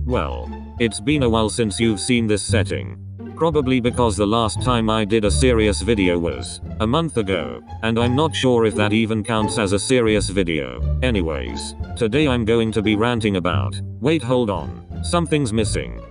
Well, it's been a while since you've seen this setting. Probably because the last time I did a serious video was a month ago, and I'm not sure if that even counts as a serious video. Anyways, today I'm going to be ranting about, wait, hold on, something's missing.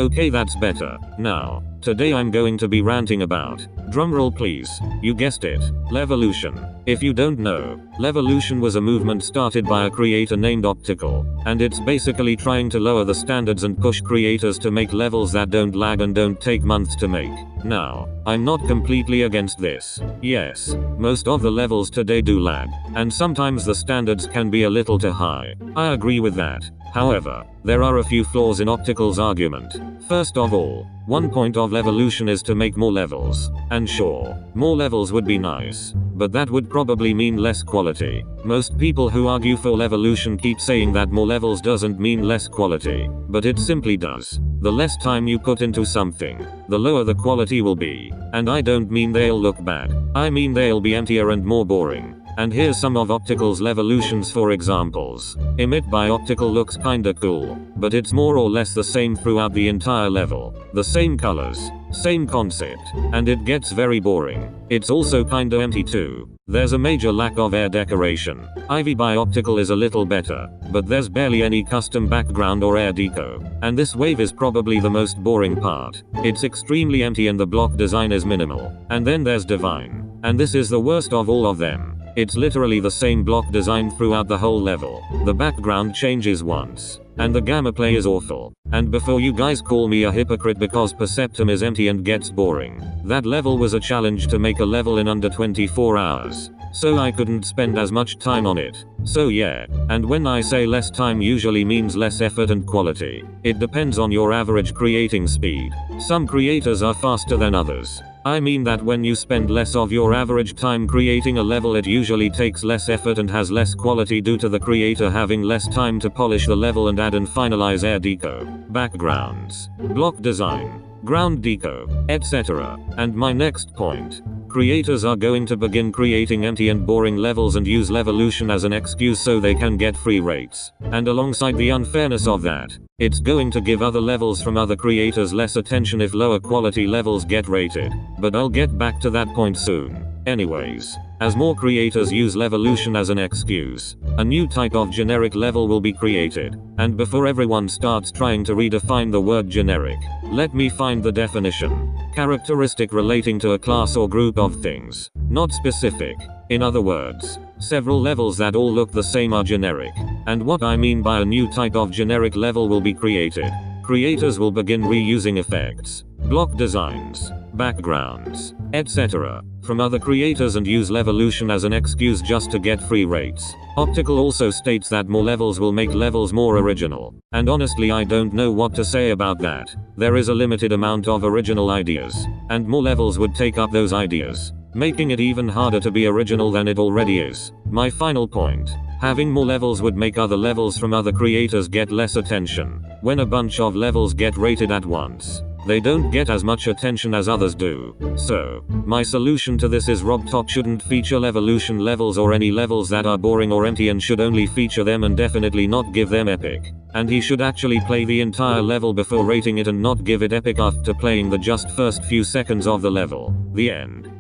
Okay, that's better. Now, today I'm going to be ranting about, drumroll please, you guessed it, levelution. If you don't know, levelution was a movement started by a creator named Optical, and it's basically trying to lower the standards and push creators to make levels that don't lag and don't take months to make. Now, I'm not completely against this. Yes, most of the levels today do lag, and sometimes the standards can be a little too high. I agree with that. However, there are a few flaws in Optical's argument. First of all, one point of levelution is to make more levels. And sure, more levels would be nice, but that would probably mean less quality. Most people who argue for levelution keep saying that more levels doesn't mean less quality, but it simply does. The less time you put into something, the lower the quality will be. And I don't mean they'll look bad, I mean they'll be emptier and more boring. And here's some of Optical's levelutions for examples. Emit by Optical looks kinda cool, but it's more or less the same throughout the entire level. The same colors, same concept, and it gets very boring. It's also kinda empty too. There's a major lack of air decoration. Ivy by Optical is a little better, but there's barely any custom background or air deco. And this wave is probably the most boring part. It's extremely empty and the block design is minimal. And then there's Divine. And this is the worst of all of them. It's literally the same block design throughout the whole level. The background changes once. And the gamma play is awful. And before you guys call me a hypocrite because Perceptum is empty and gets boring, that level was a challenge to make a level in under 24 hours. So I couldn't spend as much time on it. So yeah, and when I say less time usually means less effort and quality. It depends on your average creating speed. Some creators are faster than others. I mean that when you spend less of your average time creating a level, it usually takes less effort and has less quality due to the creator having less time to polish the level and add and finalize air deco, backgrounds, block design, ground deco, etc. And my next point. Creators are going to begin creating empty and boring levels and use levelution as an excuse so they can get free rates. And alongside the unfairness of that, it's going to give other levels from other creators less attention if lower quality levels get rated. But I'll get back to that point soon. Anyways, as more creators use levelution as an excuse, a new type of generic level will be created. And before everyone starts trying to redefine the word generic, let me find the definition. Characteristic relating to a class or group of things, not specific. In other words, several levels that all look the same are generic. And what I mean by a new type of generic level will be created. Creators will begin reusing effects, block designs, backgrounds, etc. from other creators and use levelution as an excuse just to get free rates. Optical also states that more levels will make levels more original. And honestly, I don't know what to say about that. There is a limited amount of original ideas, and more levels would take up those ideas, making it even harder to be original than it already is. My final point. Having more levels would make other levels from other creators get less attention. When a bunch of levels get rated at once, they don't get as much attention as others do. So, my solution to this is Robtop shouldn't feature levelution levels or any levels that are boring or empty and should only feature them and definitely not give them epic. And he should actually play the entire level before rating it and not give it epic after playing the just first few seconds of the level. The end.